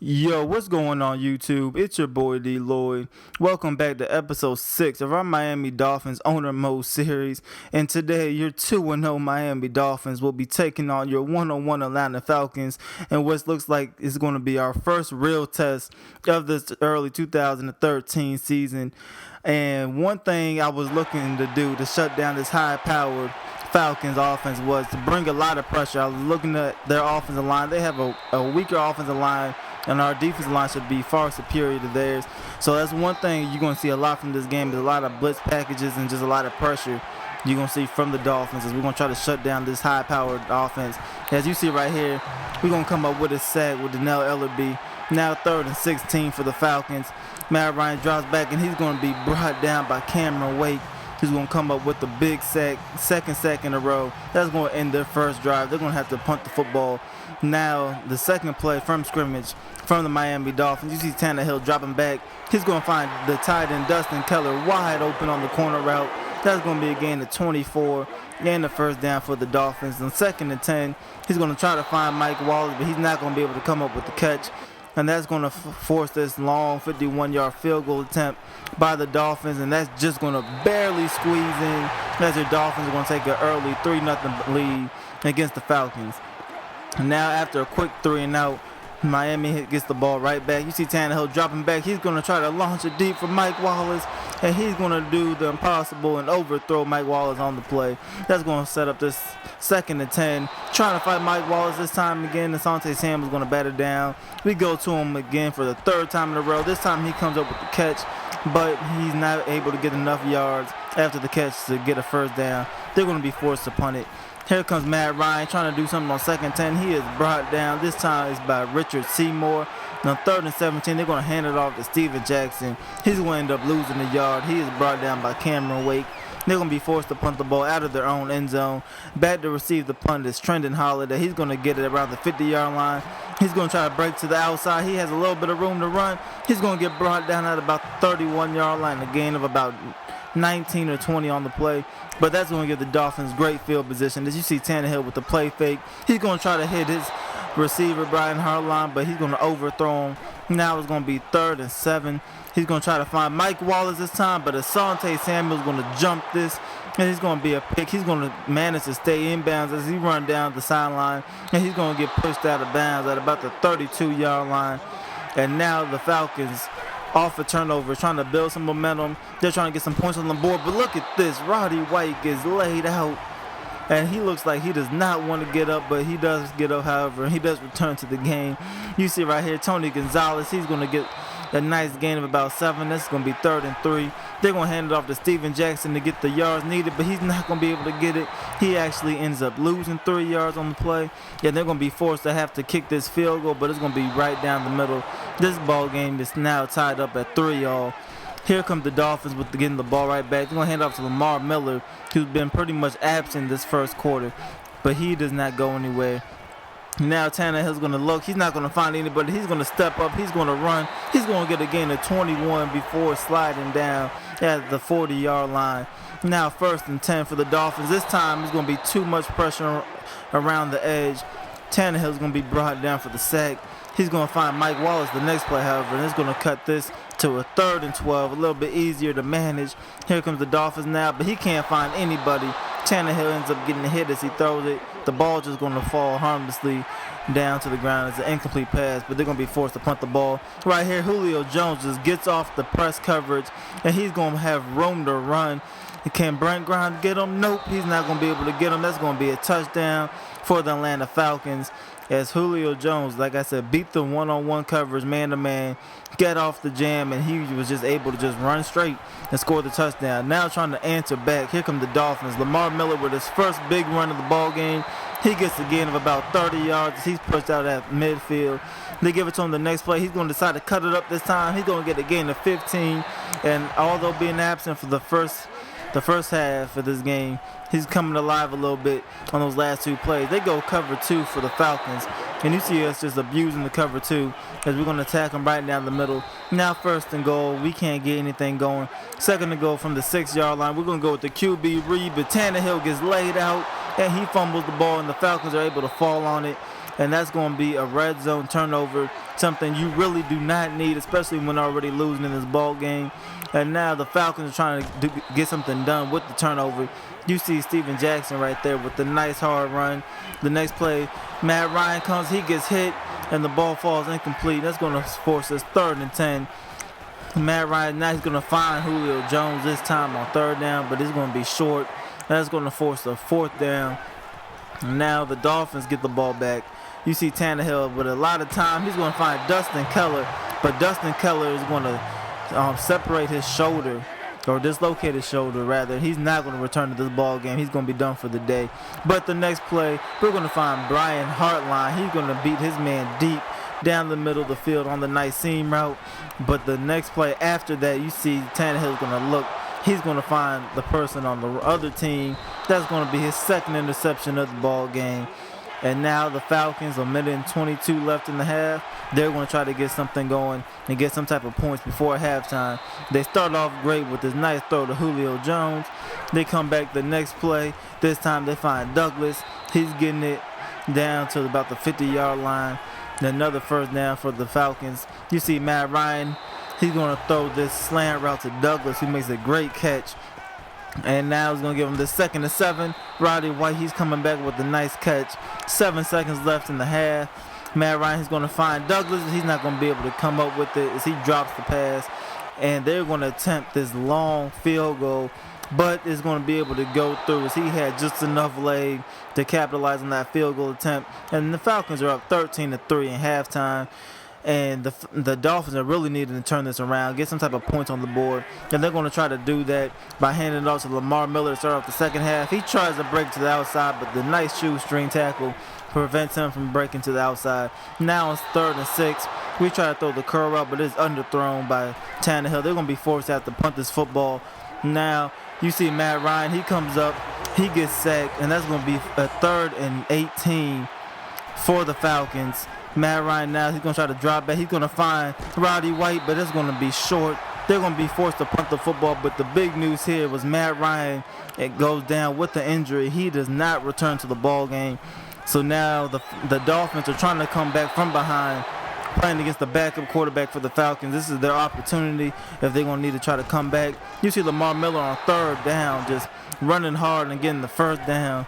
Yo, what's going on YouTube? It's your boy DLloyd. Welcome back to episode 6 of our Miami Dolphins Owner Mode series. And today, your 2-0 Miami Dolphins will be taking on your 1-1 Atlanta Falcons and what looks like is going to be our first real test of this early 2013 season. And one thing I was looking to do to shut down this high-powered Falcons offense was to bring a lot of pressure. I was looking at their offensive line. They have a weaker offensive line, and our defensive line should be far superior to theirs. So that's one thing you're going to see a lot from this game is a lot of blitz packages and just a lot of pressure you're going to see from the Dolphins as we're going to try to shut down this high-powered offense. As you see right here, we're going to come up with a sack with Nano. Now 3rd and 16 for the Falcons. Matt Ryan drops back, and he's going to be brought down by Cameron Wake. He's going to come up with the big sack, second sack in a row. That's going to end their first drive. They're going to have to punt the football. Now, the second play from scrimmage from the Miami Dolphins. You see Tannehill dropping back. He's going to find the tight end, Dustin Keller, wide open on the corner route. That's going to be a gain of 24 and the first down for the Dolphins. On 2nd and 10, he's going to try to find Mike Wallace, but he's not going to be able to come up with the catch. And that's going to force this long 51-yard field goal attempt by the Dolphins, and that's just going to barely squeeze in as your Dolphins are going to take an early 3-0 lead against the Falcons. And now after a quick 3-and-out, Miami gets the ball right back. You see Tannehill dropping back. He's going to try to launch it deep for Mike Wallace, and he's going to do the impossible and overthrow Mike Wallace on the play. That's going to set up this 2nd and 10. Trying to fight Mike Wallace this time again. Asante Sam is going to bat it down. We go to him again for the 3rd time in a row. This time he comes up with the catch, but he's not able to get enough yards after the catch to get a first down. They're going to be forced to punt it. Here comes Matt Ryan trying to do something on 2nd 10. He is brought down. This time it's by Richard Seymour. On 3rd and 17, they're going to hand it off to Steven Jackson. He's going to end up losing the yard. He is brought down by Cameron Wake. They're going to be forced to punt the ball out of their own end zone. Back to receive the punt is Trendon Holiday. He's going to get it around the 50-yard line. He's going to try to break to the outside. He has a little bit of room to run. He's going to get brought down at about the 31-yard line, a gain of about 19 or 20 on the play. But that's going to give the Dolphins great field position. As you see Tannehill with the play fake, he's going to try to hit his receiver, Brian Hartline, but he's going to overthrow him. Now it's going to be 3rd and 7. He's going to try to find Mike Wallace this time, but Asante Samuel's going to jump this, and he's going to be a pick. He's going to manage to stay inbounds as he runs down the sideline, and he's going to get pushed out of bounds at about the 32-yard line. And now the Falcons off a turnover, trying to build some momentum. They're trying to get some points on the board, but look at this. Roddy White gets laid out, and he looks like he does not want to get up, but he does get up, however, and he does return to the game. You see right here, Tony Gonzalez, he's going to get a nice gain of about 7. This is going to be 3rd and 3. They're going to hand it off to Steven Jackson to get the yards needed, but he's not going to be able to get it. He actually ends up losing 3 yards on the play, and they're going to be forced to have to kick this field goal, but it's going to be right down the middle. This ball game is now tied up at 3-all. Here come the Dolphins with getting the ball right back. They're going to hand it off to Lamar Miller, who's been pretty much absent this first quarter, but he does not go anywhere. Now Tannehill's going to look. He's not going to find anybody. He's going to step up. He's going to run. He's going to get a gain of 21 before sliding down at the 40-yard line. Now 1st and 10 for the Dolphins. This time it's going to be too much pressure around the edge. Tannehill's going to be brought down for the sack. He's going to find Mike Wallace the next play, however, and it's going to cut this to a 3rd and 12, a little bit easier to manage. Here comes the Dolphins now, but he can't find anybody. Tannehill ends up getting hit as he throws it. The ball just going to fall harmlessly down to the ground. It's an incomplete pass, but they're going to be forced to punt the ball. Right here, Julio Jones just gets off the press coverage, and he's going to have room to run. Can Brent Grimes get him? Nope, he's not going to be able to get him. That's going to be a touchdown for the Atlanta Falcons as Julio Jones, like I said, beat the one-on-one coverage, man-to-man, get off the jam, and he was just able to just run straight and score the touchdown. Now trying to answer back. Here come the Dolphins. Lamar Miller with his first big run of the ball game. He gets a gain of about 30 yards. He's pushed out at midfield. They give it to him the next play. He's going to decide to cut it up this time. He's going to get a gain of 15, and although being absent for the first half of this game, he's coming alive a little bit on those last 2 plays. They go cover 2 for the Falcons, and you see us just abusing the cover 2 as we're going to attack them right down the middle. Now 1st and goal. We can't get anything going. 2nd and goal from the 6-yard line. We're going to go with the QB read, but Tannehill gets laid out, and he fumbles the ball, and the Falcons are able to fall on it. and that's going to be a red zone turnover, something you really do not need, especially when already losing in this ball game. And now the Falcons are trying to get something done with the turnover. You see Steven Jackson right there with the nice hard run. The next play, Matt Ryan comes, he gets hit, and the ball falls incomplete. That's going to force us 3rd and 10. Matt Ryan now he's going to find Julio Jones this time on 3rd down, but it's going to be short. That's going to force a 4th down. Now the Dolphins get the ball back. You see Tannehill, but a lot of time he's going to find Dustin Keller, but Dustin Keller is going to separate his shoulder, or dislocate his shoulder rather. He's not going to return to this ball game. He's going to be done for the day. But the next play, we're going to find Brian Hartline. He's going to beat his man deep down the middle of the field on the nice seam route. But the next play after that, you see Tannehill's going to look. He's going to find the person on the other team. That's going to be his 2nd interception of the ball game. And now the Falcons, a minute and 22 left in the half, they're going to try to get something going and get some type of points before halftime. They start off great with this nice throw to Julio Jones. They come back the next play. This time they find Douglas. He's getting it down to about the 50-yard line. Another 1st down for the Falcons. You see Matt Ryan. He's going to throw this slant route to Douglas, who makes a great catch. And now he's going to give him the 2nd and 7. Roddy White, he's coming back with a nice catch. 7 seconds left in the half. Matt Ryan, he's going to find Douglas. He's not going to be able to come up with it as he drops the pass. And they're going to attempt this long field goal, but it's going to be able to go through as he had just enough leg to capitalize on that field goal attempt. And the Falcons are up 13-3 in halftime. And the Dolphins are really needing to turn this around, get some type of points on the board. And they're going to try to do that by handing it off to Lamar Miller to start off the second half. He tries to break to the outside, but the nice shoestring tackle prevents him from breaking to the outside. Now it's 3rd and 6. We try to throw the curl out, but it's underthrown by Tannehill. They're going to be forced to have to punt this football. Now you see Matt Ryan. He comes up. He gets sacked, and that's going to be a 3rd and 18 for the Falcons. Matt Ryan now, he's going to try to drop back. He's going to find Roddy White, but it's going to be short. They're going to be forced to punt the football, but the big news here was Matt Ryan. It goes down with the injury. He does not return to the ball game. So now the Dolphins are trying to come back from behind, playing against the backup quarterback for the Falcons. This is their opportunity if they're going to need to try to come back. You see Lamar Miller on 3rd down, just running hard and getting the 1st down.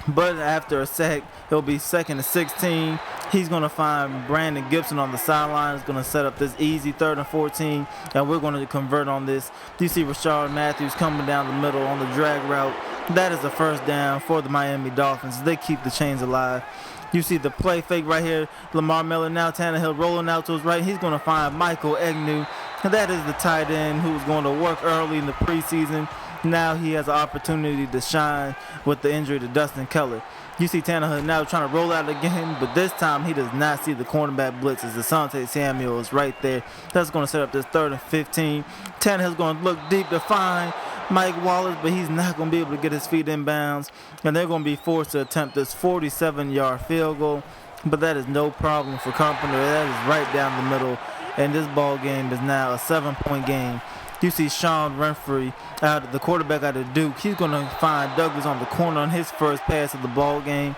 But after a sack, it'll be 2nd and 16. He's going to find Brandon Gibson on the sideline. He's going to set up this easy 3rd and 14, and we're going to convert on this. You see Rashard Matthews coming down the middle on the drag route. That is the 1st down for the Miami Dolphins. They keep the chains alive. You see the play fake right here. Lamar Miller now, Tannehill rolling out to his right. He's going to find Michael Egnew. And that is the tight end who's going to work early in the preseason. Now he has an opportunity to shine with the injury to Dustin Keller. You see Tannehill now trying to roll out again, but this time he does not see the cornerback blitz as Asante Samuel is right there. That's going to set up this 3rd and 15. Tannehill's going to look deep to find Mike Wallace, but he's not going to be able to get his feet in bounds. And they're going to be forced to attempt this 47-yard field goal. But that is no problem for Carpenter. That is right down the middle. And this ball game is now a 7-point game. You see Sean Renfrey, the quarterback out of Duke. He's going to find Douglas on the corner on his first pass of the ball game.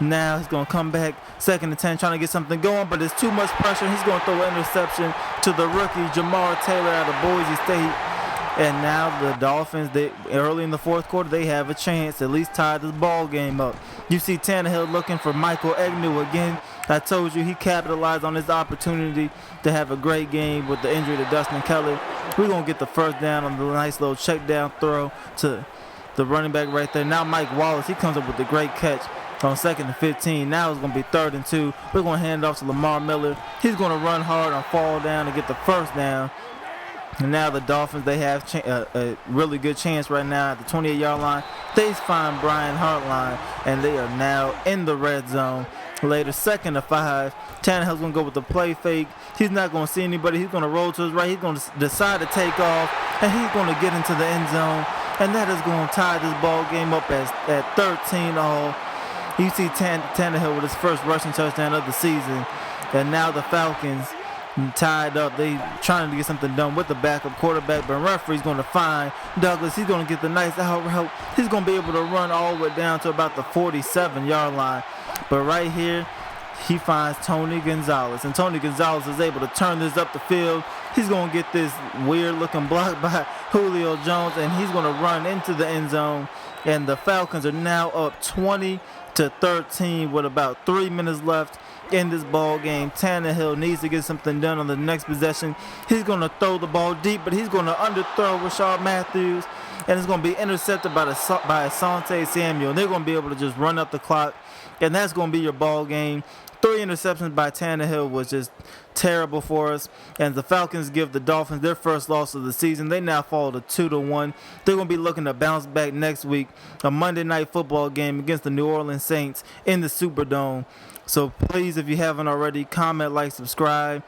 Now he's going to come back 2nd and 10, trying to get something going, but there's too much pressure. He's going to throw an interception to the rookie, Jamar Taylor out of Boise State. And now the Dolphins, early in the 4th quarter, they have a chance to at least tie this ball game up. You see Tannehill looking for Michael Egnew again. I told you he capitalized on his opportunity to have a great game with the injury to Dustin Keller. We're going to get the 1st down on the nice little check down throw to the running back right there. Now Mike Wallace, he comes up with a great catch on 2nd and 15. Now it's going to be 3rd and 2. We're going to hand it off to Lamar Miller. He's going to run hard on fall down to get the 1st down. And now the Dolphins, they have a really good chance right now at the 28-yard line. They find Brian Hartline, and they are now in the red zone. Later, 2nd and 5. Tannehill's going to go with the play fake. He's not going to see anybody. He's going to roll to his right. He's going to decide to take off, and he's going to get into the end zone. And that is going to tie this ball game up at 13-all. You see Tannehill with his first rushing touchdown of the season. And now the Falcons tied up. They trying to get something done with the backup quarterback, but referee's going to find Douglas. He's going to get the nice out route. He's going to be able to run all the way down to about the 47-yard line. But right here, he finds Tony Gonzalez, and Tony Gonzalez is able to turn this up the field. He's going to get this weird-looking block by Julio Jones, and he's going to run into the end zone. And the Falcons are now up 20-13 with about 3 minutes left in this ball game. Tannehill needs to get something done on the next possession. He's going to throw the ball deep, but he's going to underthrow Rashard Matthews, and it's going to be intercepted by Asante Samuel. They're going to be able to just run up the clock, and that's going to be your ball game. 3 interceptions by Tannehill was just terrible for us, and the Falcons give the Dolphins their first loss of the season. They now fall to 2-1. They're going to be looking to bounce back next week, a Monday Night Football game against the New Orleans Saints in the Superdome. So please, if you haven't already, comment, like, subscribe.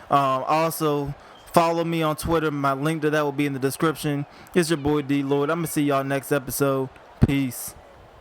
Also, follow me on Twitter. My link to that will be in the description. It's your boy D Lloyd. I'm going to see y'all next episode. Peace.